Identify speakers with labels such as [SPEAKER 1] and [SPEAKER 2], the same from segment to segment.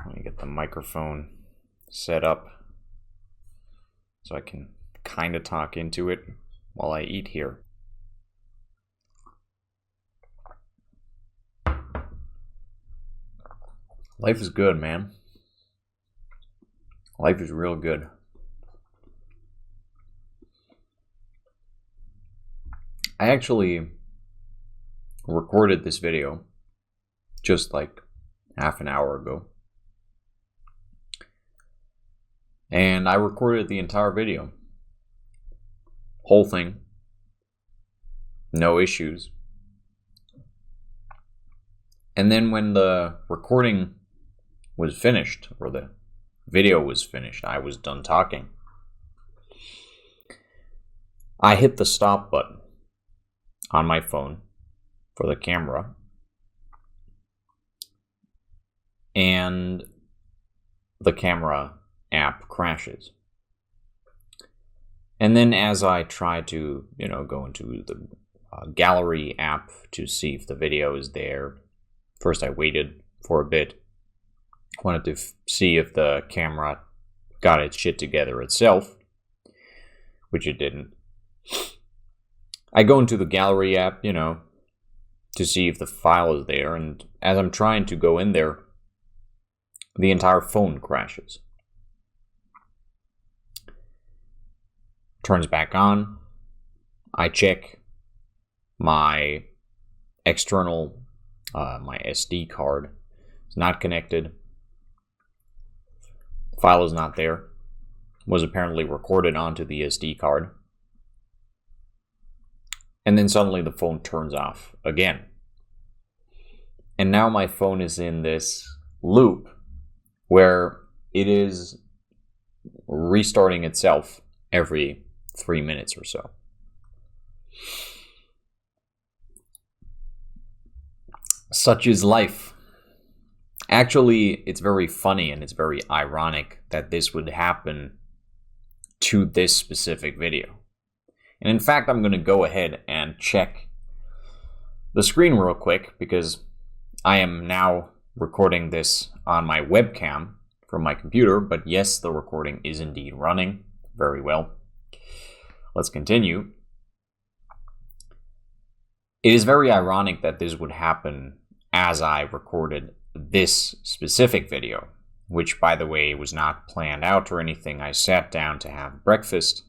[SPEAKER 1] Let me get the microphone set up so I can kind of talk into it while I eat here. Life is good, man. Life is real good. I actually recorded this video just like half an hour ago. And I recorded the entire video. Whole thing. No issues. And then when the recording was finished, or the video was finished, I was done talking, I hit the stop button on my phone for the camera, and the camera app crashes. And then as I try to, go into the gallery app to see if the video is there, first I waited for a bit, wanted to see if the camera got its shit together itself, which it didn't. I go into the gallery app, to see if the file is there, and as I'm trying to go in there, the entire phone crashes. Turns back on. I check my external, my SD card. It's not connected. File is not there. Was apparently recorded onto the SD card. And then suddenly the phone turns off again. And now my phone is in this loop where it is restarting itself every 3 minutes or so. Such is life. Actually, it's very funny and it's very ironic that this would happen to this specific video. And in fact, I'm going to go ahead and check the screen real quick because I am now recording this on my webcam from my computer, but yes, the recording is indeed running very well. Let's continue. It is very ironic that this would happen as I recorded this specific video, which, by the way, was not planned out or anything. I sat down to have breakfast,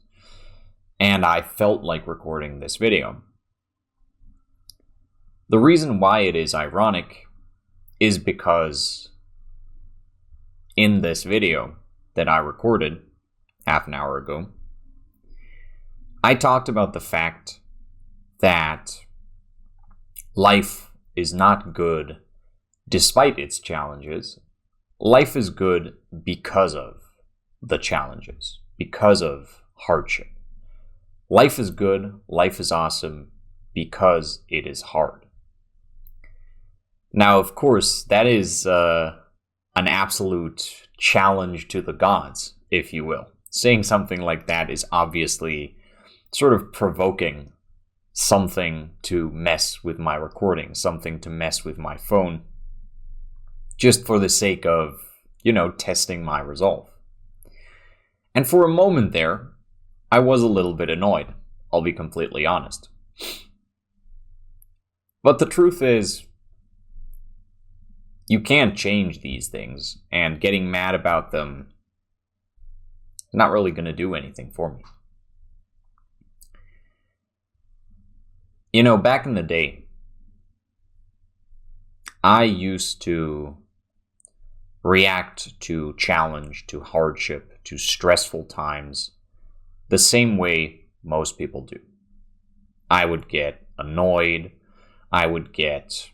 [SPEAKER 1] and I felt like recording this video. The reason why it is ironic is because in this video that I recorded half an hour ago, I talked about the fact that life is not good despite its challenges. Life is good because of the challenges, because of hardship. Life is good, life is awesome because it is hard. Now, of course, that is an absolute challenge to the gods, if you will. Saying something like that is obviously sort of provoking something to mess with my recording, something to mess with my phone, just for the sake of, testing my resolve. And for a moment there, I was a little bit annoyed, I'll be completely honest. But the truth is, you can't change these things, and getting mad about them is not really going to do anything for me. Back in the day, I used to react to challenge, to hardship, to stressful times the same way most people do. I would get annoyed. I would get,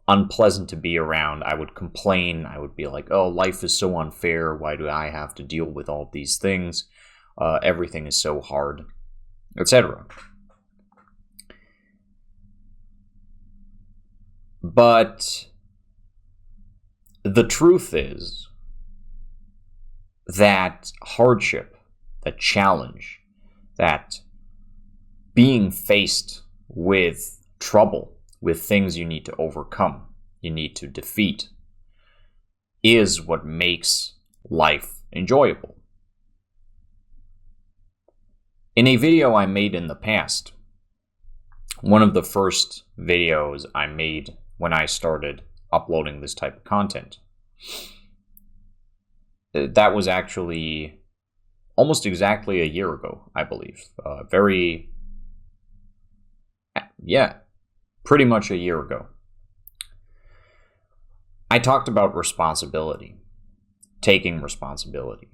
[SPEAKER 1] unpleasant to be around. I would complain. I would be like, oh, life is so unfair. Why do I have to deal with all these things? Everything is so hard, etc. But the truth is that hardship, that challenge, that being faced with trouble, with things you need to overcome, you need to defeat, is what makes life enjoyable. In a video I made in the past, one of the first videos I made when I started uploading this type of content, that was actually almost exactly a year ago, I believe. Pretty much a year ago. I talked about responsibility, taking responsibility.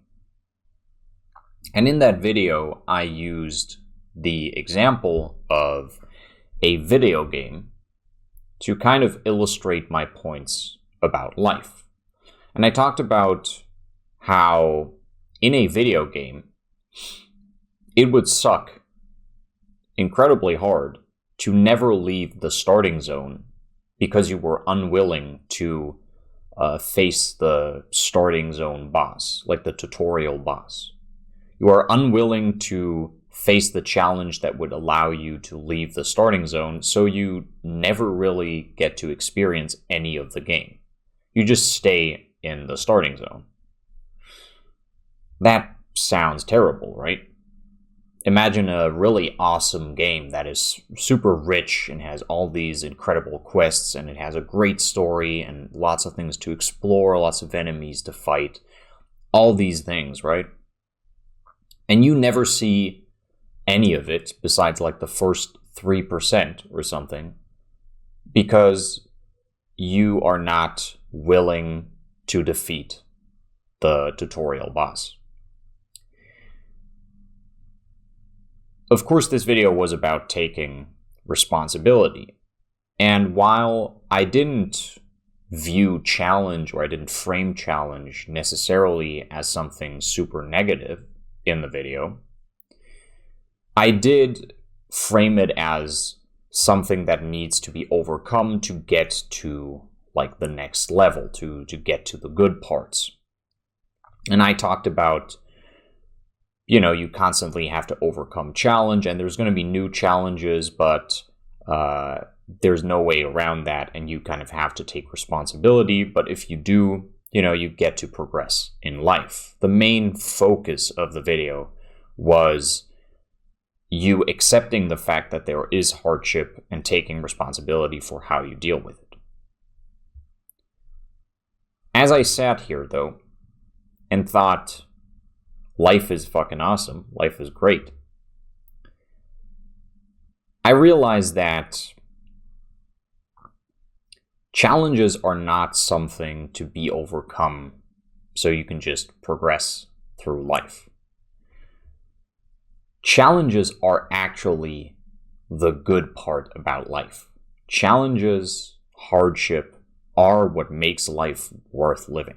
[SPEAKER 1] And in that video, I used the example of a video game to kind of illustrate my points about life. And I talked about how in a video game, it would suck incredibly hard to never leave the starting zone because you were unwilling to face the starting zone boss, like the tutorial boss. You are unwilling to face the challenge that would allow you to leave the starting zone, so you never really get to experience any of the game. You just stay in the starting zone. That sounds terrible, right? Imagine a really awesome game that is super rich and has all these incredible quests, and it has a great story and lots of things to explore, lots of enemies to fight, all these things, right? And you never see any of it besides like the first 3% or something, because you are not willing to defeat the tutorial boss. Of course, this video was about taking responsibility. And while I didn't view challenge, or I didn't frame challenge necessarily as something super negative in the video, I did frame it as something that needs to be overcome to get to like the next level, to get to the good parts. And I talked about, you constantly have to overcome challenge, and there's going to be new challenges, but there's no way around that, and you kind of have to take responsibility. But if you do, you get to progress in life. The main focus of the video was you accepting the fact that there is hardship and taking responsibility for how you deal with it. As I sat here, though, and thought, life is fucking awesome, life is great, I realized that challenges are not something to be overcome so you can just progress through life. Challenges are actually the good part about life. Challenges, hardship, are what makes life worth living.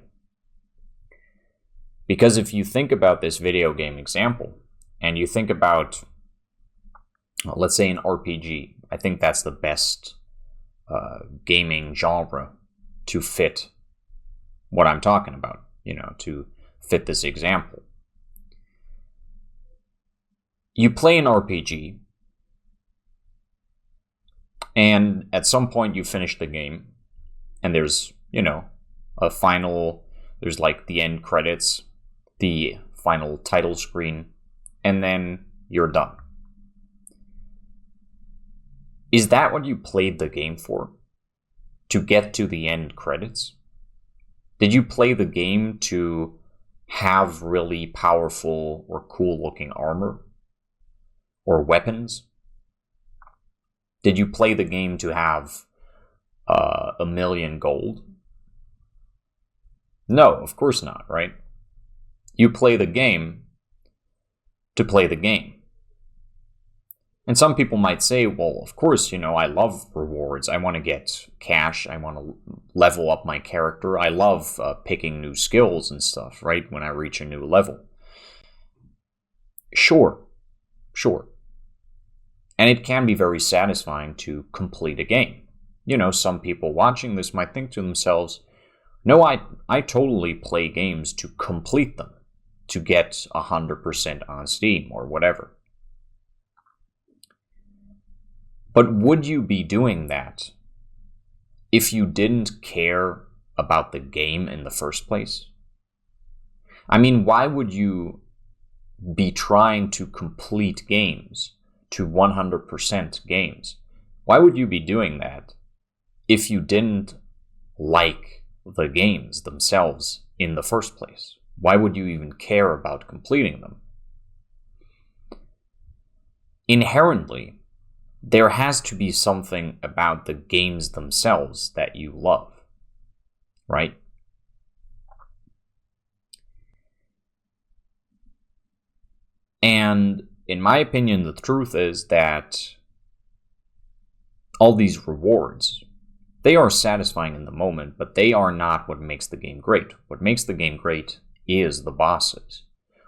[SPEAKER 1] Because if you think about this video game example, and you think about, let's say, an RPG, I think that's the best gaming genre to fit what I'm talking about, to fit this example. You play an RPG, and at some point you finish the game, and there's, a final, there's like the end credits, the final title screen, and then you're done. Is that what you played the game for? To get to the end credits? Did you play the game to have really powerful or cool looking armor? Or weapons? Did you play the game to have 1 million gold? No, of course not, right? You play the game to play the game. And some people might say, well, of course, I love rewards. I want to get cash. I want to level up my character. I love picking new skills and stuff, right? When I reach a new level. Sure. And it can be very satisfying to complete a game. Some people watching this might think to themselves, no, I totally play games to complete them, to get 100% on Steam or whatever. But would you be doing that if you didn't care about the game in the first place? I mean, why would you be trying to complete games to 100% games? Why would you be doing that if you didn't like the games themselves in the first place? Why would you even care about completing them? Inherently, there has to be something about the games themselves that you love, right? And in my opinion, the truth is that all these rewards, they are satisfying in the moment, but they are not what makes the game great. What makes the game great is the bosses.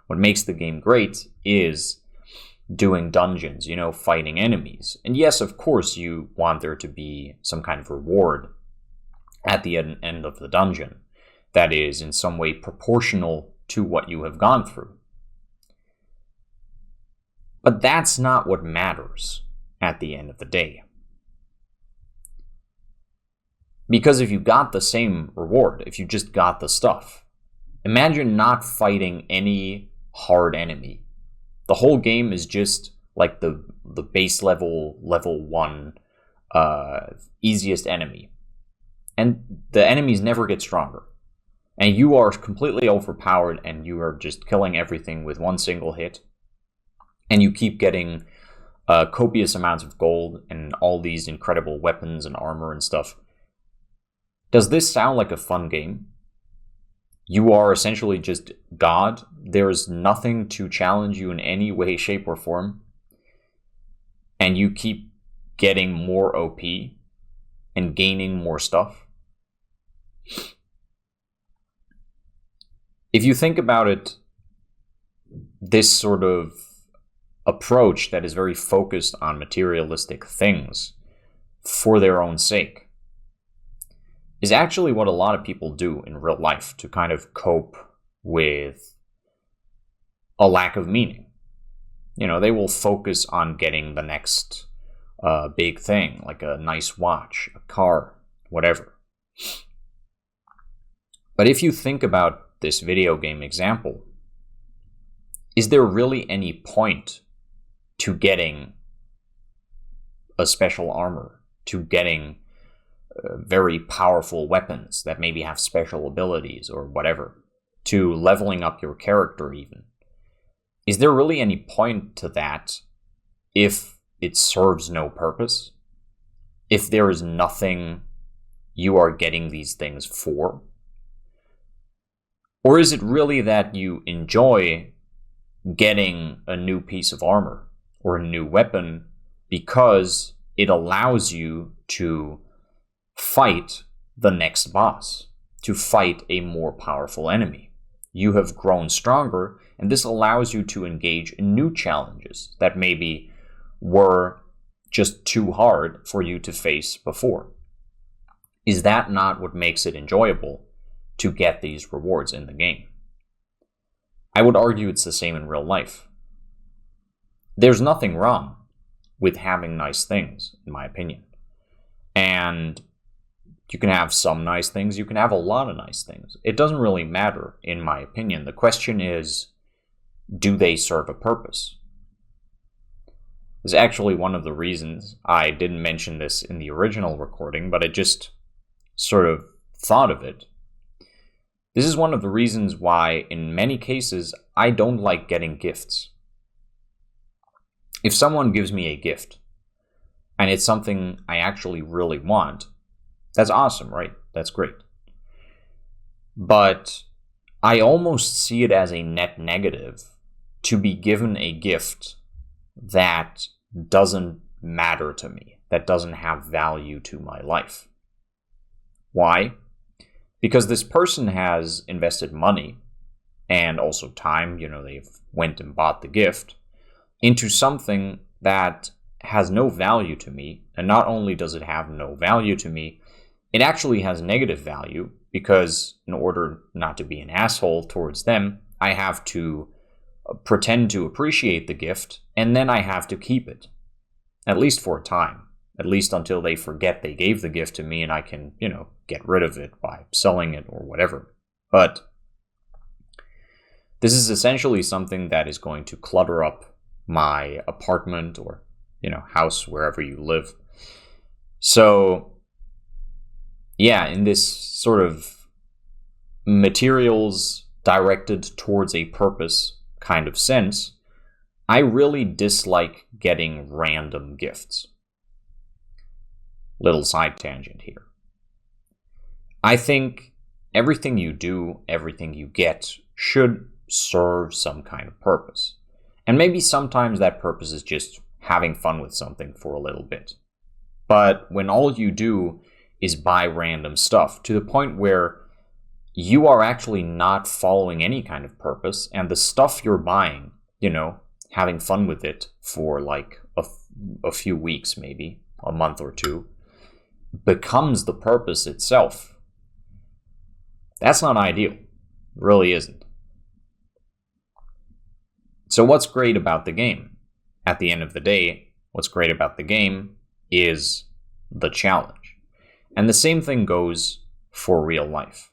[SPEAKER 1] What makes the game great is doing dungeons, fighting enemies. And yes, of course, you want there to be some kind of reward at the end of the dungeon that is in some way proportional to what you have gone through. But that's not what matters at the end of the day. Because if you got the same reward, if you just got the stuff, imagine not fighting any hard enemy. The whole game is just like the base level 1 easiest enemy. And the enemies never get stronger. And you are completely overpowered and you are just killing everything with one single hit. And you keep getting copious amounts of gold and all these incredible weapons and armor and stuff. Does this sound like a fun game? You are essentially just God. There's nothing to challenge you in any way, shape, or form. And you keep getting more OP and gaining more stuff. If you think about it, this sort of approach that is very focused on materialistic things for their own sake is actually what a lot of people do in real life to kind of cope with a lack of meaning. They will focus on getting the next big thing, like a nice watch, a car, whatever. But if you think about this video game example, is there really any point to getting a special armor, to getting very powerful weapons that maybe have special abilities or whatever, to leveling up your character even? Is there really any point to that if it serves no purpose? If there is nothing you are getting these things for? Or is it really that you enjoy getting a new piece of armor or a new weapon because it allows you to fight the next boss, to fight a more powerful enemy? You have grown stronger, and this allows you to engage in new challenges that maybe were just too hard for you to face before. Is that not what makes it enjoyable to get these rewards in the game? I would argue it's the same in real life. There's nothing wrong with having nice things, in my opinion. And you can have some nice things, you can have a lot of nice things. It doesn't really matter, in my opinion. The question is, do they serve a purpose? This is actually one of the reasons I didn't mention this in the original recording, but I just sort of thought of it. This is one of the reasons why, in many cases, I don't like getting gifts. If someone gives me a gift, and it's something I actually really want, that's awesome, right? That's great. But I almost see it as a net negative to be given a gift that doesn't matter to me, that doesn't have value to my life. Why? Because this person has invested money and also time, they've went and bought the gift into something that has no value to me. And not only does it have no value to me, it actually has negative value, because in order not to be an asshole towards them, I have to pretend to appreciate the gift, and then I have to keep it, at least for a time. at least until they forget they gave the gift to me and I can, get rid of it by selling it or whatever. But this is essentially something that is going to clutter up my apartment or, house, wherever you live. So, yeah, in this sort of materials directed towards a purpose kind of sense, I really dislike getting random gifts. Little side tangent here. I think everything you do, everything you get, should serve some kind of purpose. And maybe sometimes that purpose is just having fun with something for a little bit. But when all you do is buy random stuff to the point where you are actually not following any kind of purpose, and the stuff you're buying, having fun with it for like a few weeks, maybe a month or two, becomes the purpose itself, that's not ideal. It really isn't. So what's great about the game? At the end of the day, what's great about the game is the challenge. And the same thing goes for real life.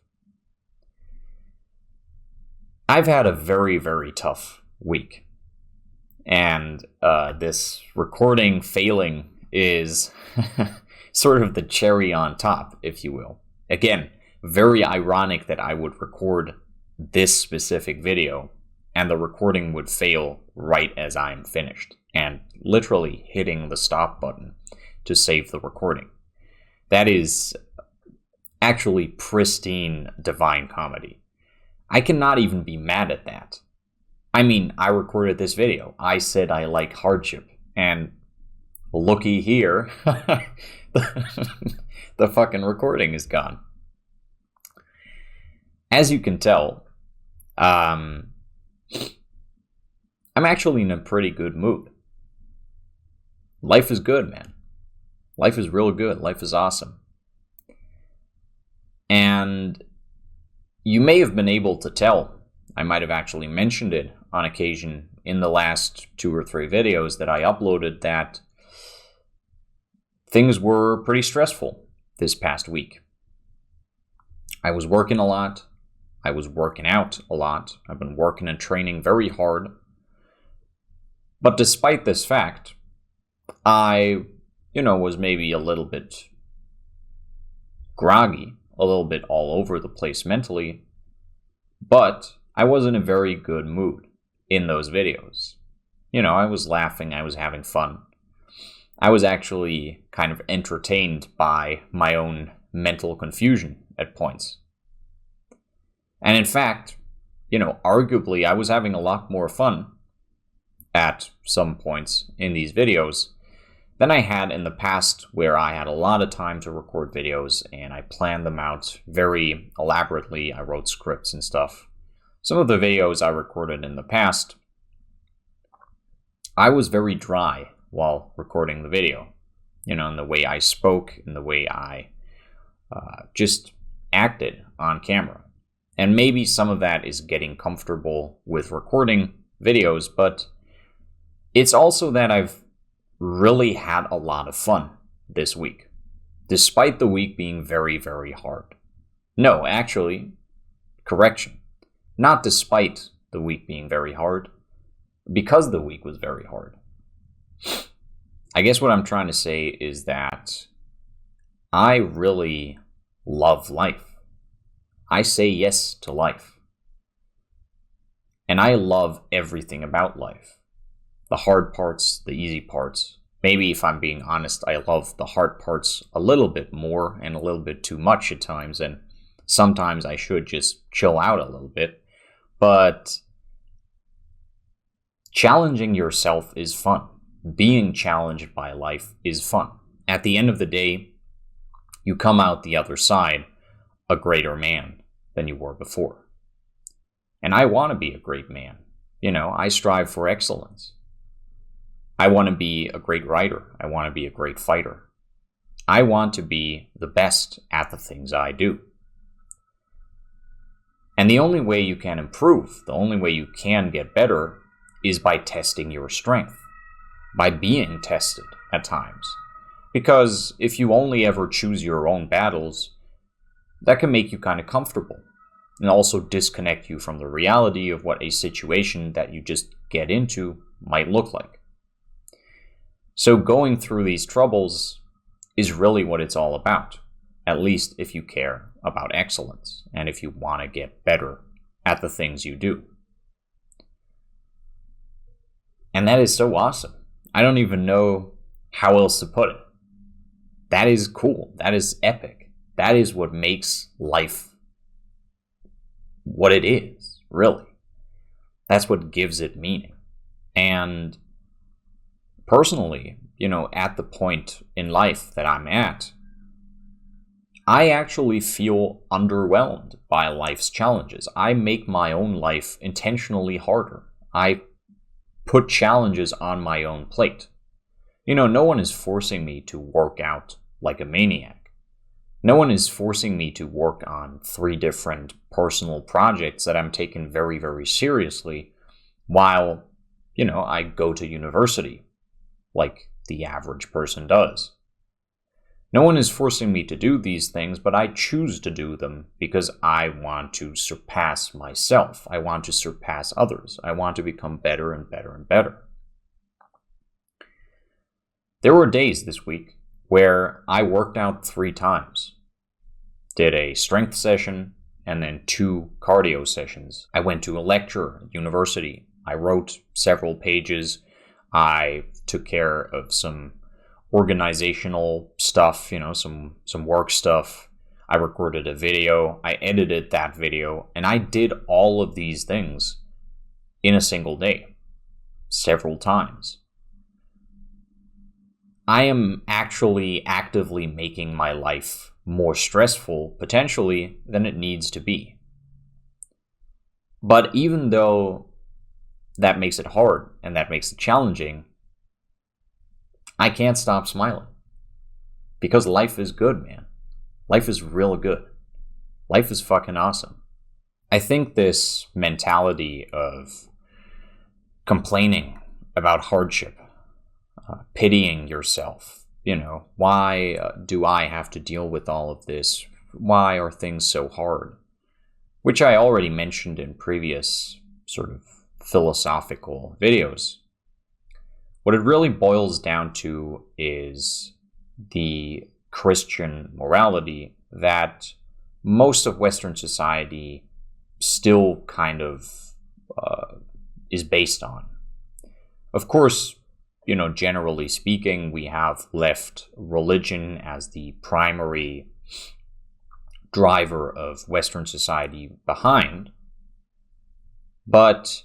[SPEAKER 1] I've had a very, very tough week. And this recording failing is sort of the cherry on top, if you will. Again, very ironic that I would record this specific video and the recording would fail right as I'm finished, and literally hitting the stop button to save the recording. That is actually pristine divine comedy. I cannot even be mad at that. I mean, I recorded this video. I said I like hardship, and looky here, the fucking recording is gone. As you can tell, I'm actually in a pretty good mood. Life is good, man. Life is real good. Life is awesome. And you may have been able to tell, I might have actually mentioned it on occasion in the last 2 or 3 videos that I uploaded, that things were pretty stressful this past week. I was working a lot. I was working out a lot. I've been working and training very hard. But despite this fact, I, was maybe a little bit groggy, a little bit all over the place mentally, but I was in a very good mood in those videos. I was laughing, I was having fun. I was actually kind of entertained by my own mental confusion at points. And in fact, arguably I was having a lot more fun at some points in these videos than I had in the past, where I had a lot of time to record videos and I planned them out very elaborately. I wrote scripts and stuff. Some of the videos I recorded in the past, I was very dry while recording the video, in the way I spoke, in the way I just acted on camera. And maybe some of that is getting comfortable with recording videos, but it's also that I've really had a lot of fun this week, despite the week being very, very hard. No, actually, correction. Not despite the week being very hard, because the week was very hard. I guess what I'm trying to say is that I really love life. I say yes to life. And I love everything about life. The hard parts, the easy parts. Maybe if I'm being honest, I love the hard parts a little bit more and a little bit too much at times, and sometimes I should just chill out a little bit. But challenging yourself is fun. Being challenged by life is fun. At the end of the day, you come out the other side a greater man than you were before. And I want to be a great man. I strive for excellence. I want to be a great writer. I want to be a great fighter. I want to be the best at the things I do. And the only way you can improve, the only way you can get better, is by testing your strength, by being tested at times, Because if you only ever choose your own battles, that can make you kind of comfortable and also disconnect you from the reality of what a situation that you just get into might look like. So going through these troubles is really what it's all about, at least if you care about excellence and if you want to get better at the things you do. And that is so awesome. I don't even know how else to put it. That is cool. That is epic. That is what makes life what it is, really. That's what gives it meaning. And personally, at the point in life that I'm at, I actually feel underwhelmed by life's challenges. I make my own life intentionally harder. I put challenges on my own plate. No one is forcing me to work out like a maniac. No one is forcing me to work on 3 different personal projects that I'm taking very, very seriously while, I go to university like the average person does. No one is forcing me to do these things, but I choose to do them because I want to surpass myself. I want to surpass others. I want to become better and better and better. There were days this week where I worked out 3 times. Did a strength session and then 2 cardio sessions. I went to a lecture at university. I wrote several pages. I took care of some organizational stuff, some work stuff. I recorded a video. I edited that video. And I did all of these things in a single day, several times. I am actually actively making my life more stressful, potentially, than it needs to be. But even though that makes it hard and that makes it challenging, I can't stop smiling. Because life is good, man. Life is real good. Life is fucking awesome. I think this mentality of complaining about hardship, pitying yourself, why do I have to deal with all of this? Why are things so hard? Which I already mentioned in previous sort of philosophical videos. What it really boils down to is the Christian morality that most of Western society still kind of is based on. Of course, generally speaking, we have left religion as the primary driver of Western society behind. But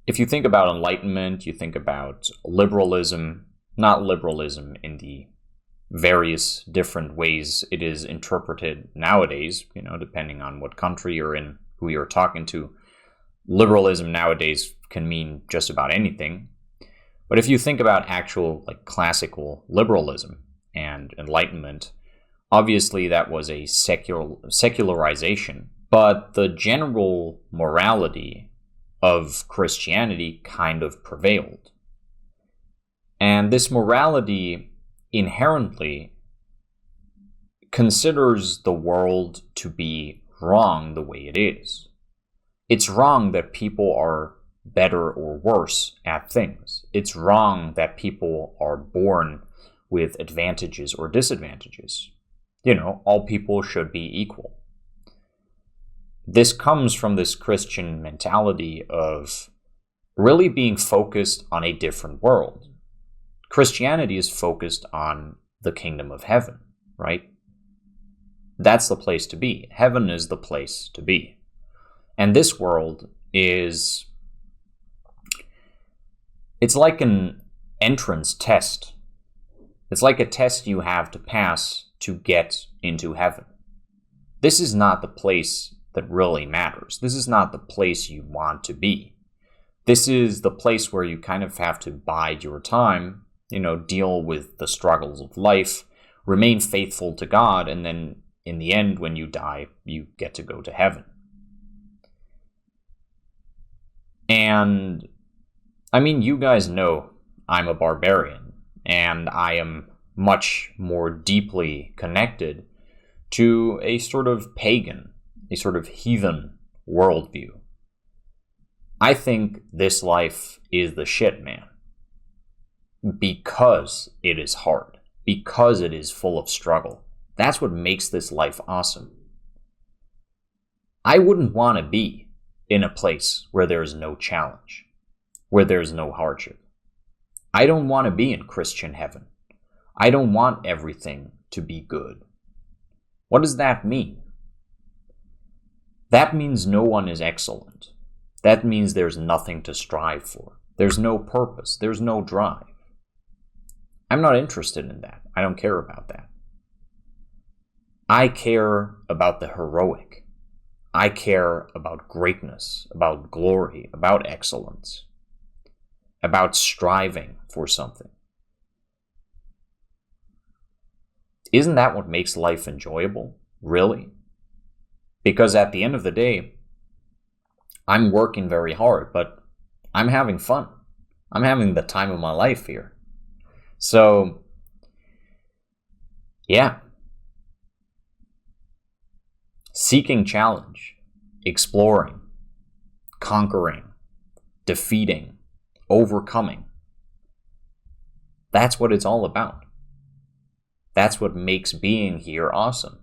[SPEAKER 1] if you think about enlightenment, you think about liberalism, not liberalism in the various different ways it is interpreted nowadays, depending on what country you're in, who you're talking to. Liberalism nowadays can mean just about anything. But if you think about actual classical liberalism and enlightenment, obviously that was a secularization. But the general morality of Christianity kind of prevailed. And this morality inherently considers the world to be wrong the way it is. It's wrong that people are better or worse at things. It's wrong that people are born with advantages or disadvantages. All people should be equal. This comes from this Christian mentality of really being focused on a different world. Christianity is focused on the kingdom of heaven, right? That's the place to be. Heaven is the place to be. And this world is, it's like an entrance test. It's like a test you have to pass to get into heaven. This is not the place that really matters. This is not the place you want to be. This is the place where you kind of have to bide your time, deal with the struggles of life, remain faithful to God, and then in the end, when you die, you get to go to heaven. And, you guys know I'm a barbarian. and I am much more deeply connected to a sort of pagan, a sort of heathen worldview. I think this life is the shit, man. Because it is hard. Because it is full of struggle. That's what makes this life awesome. I wouldn't want to be in a place where there is no challenge, where there is no hardship. I don't want to be in Christian heaven. I don't want everything to be good. What does that mean? That means no one is excellent. That means there's nothing to strive for. There's no purpose. There's no drive. I'm not interested in that. I don't care about that. I care about the heroic. I care about greatness, about glory, about excellence, about striving for something. Isn't that what makes life enjoyable? Really? Because at the end of the day, I'm working very hard, but I'm having fun. I'm having the time of my life here. So, yeah. Seeking challenge, exploring, conquering, defeating, overcoming. That's what it's all about. That's what makes being here awesome.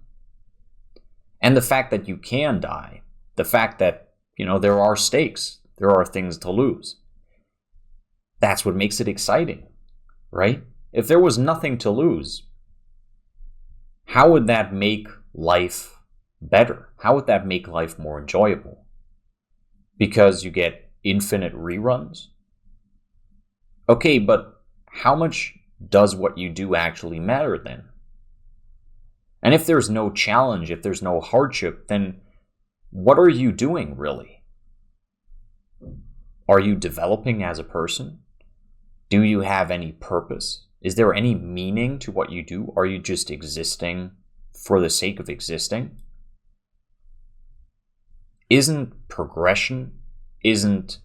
[SPEAKER 1] And the fact that you can die, the fact that, there are stakes, there are things to lose. That's what makes it exciting, right? If there was nothing to lose, how would that make life better? How would that make life more enjoyable? Because you get infinite reruns? Okay, but how much does what you do actually matter then? And if there's no challenge, if there's no hardship, then what are you doing really? Are you developing as a person? Do you have any purpose? Is there any meaning to what you do? Are you just existing for the sake of existing? Isn't progression, isn't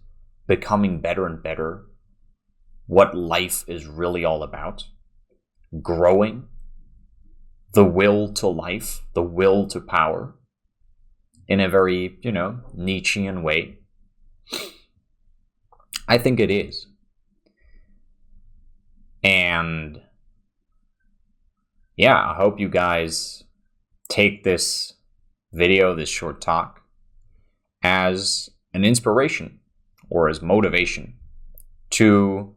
[SPEAKER 1] becoming better and better what life is really all about? Growing, the will to life, the will to power, in a very, Nietzschean way. I think it is. And yeah, I hope you guys take this video, this short talk, as an inspiration or as motivation to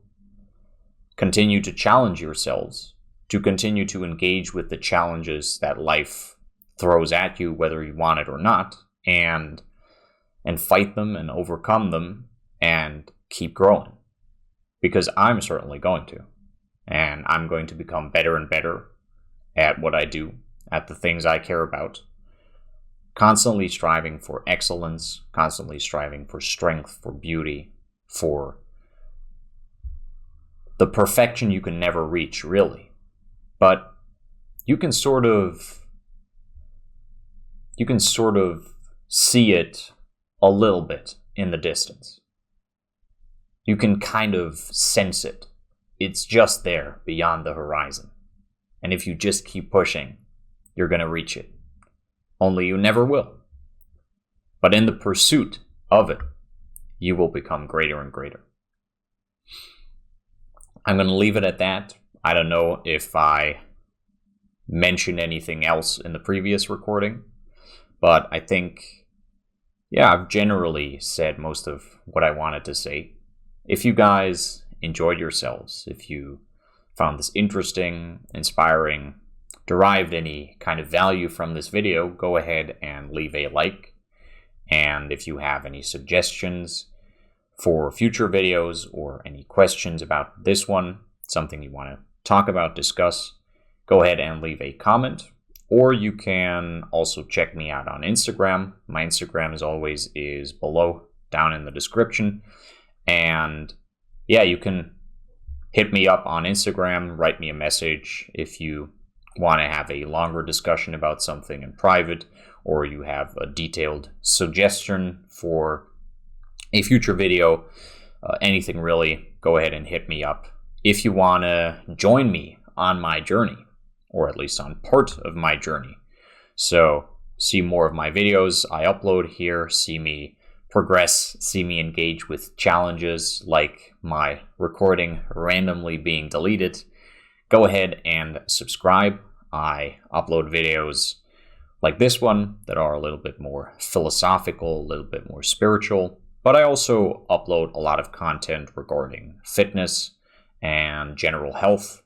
[SPEAKER 1] continue to challenge yourselves, to continue to engage with the challenges that life throws at you, whether you want it or not, and fight them and overcome them and keep growing. Because I'm certainly going to. And I'm going to become better and better at what I do, at the things I care about. Constantly striving for excellence, constantly striving for strength, for beauty, for the perfection you can never reach, really. But you can sort of see it a little bit in the distance. You can kind of sense it. It's just there beyond the horizon. And if you just keep pushing, you're going to reach it. Only you never will. But in the pursuit of it, you will become greater and greater. I'm going to leave it at that. I don't know if I mentioned anything else in the previous recording, but I think, I've generally said most of what I wanted to say. If you guys enjoyed yourselves, if you found this interesting, inspiring, derived any kind of value from this video, go ahead and leave a like. And if you have any suggestions for future videos or any questions about this one, something you want to talk about, discuss, go ahead and leave a comment. Or you can also check me out on Instagram. My Instagram, as always, is below, down in the description. And you can hit me up on Instagram, write me a message if you want to have a longer discussion about something in private, or you have a detailed suggestion for a future video, anything really, go ahead and hit me up. if you want to join me on my journey, or at least on part of my journey. So see more of my videos I upload here, see me progress, see me engage with challenges like my recording randomly being deleted. Go ahead and subscribe. I upload videos like this one that are a little bit more philosophical, a little bit more spiritual, but I also upload a lot of content regarding fitness and general health.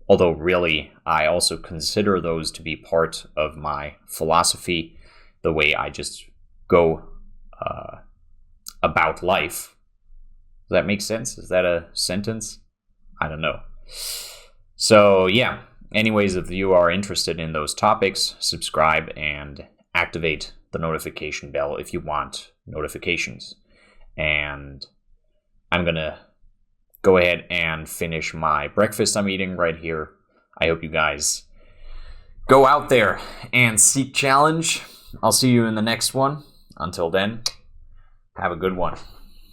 [SPEAKER 1] Although really, I also consider those to be part of my philosophy, the way I just go about life. Does that make sense? Is that a sentence? I don't know. So yeah, anyways, if you are interested in those topics, subscribe and activate the notification bell if you want notifications. And I'm gonna go ahead and finish my breakfast I'm eating right here. I hope you guys go out there and seek challenge. I'll see you in the next one. Until then, have a good one.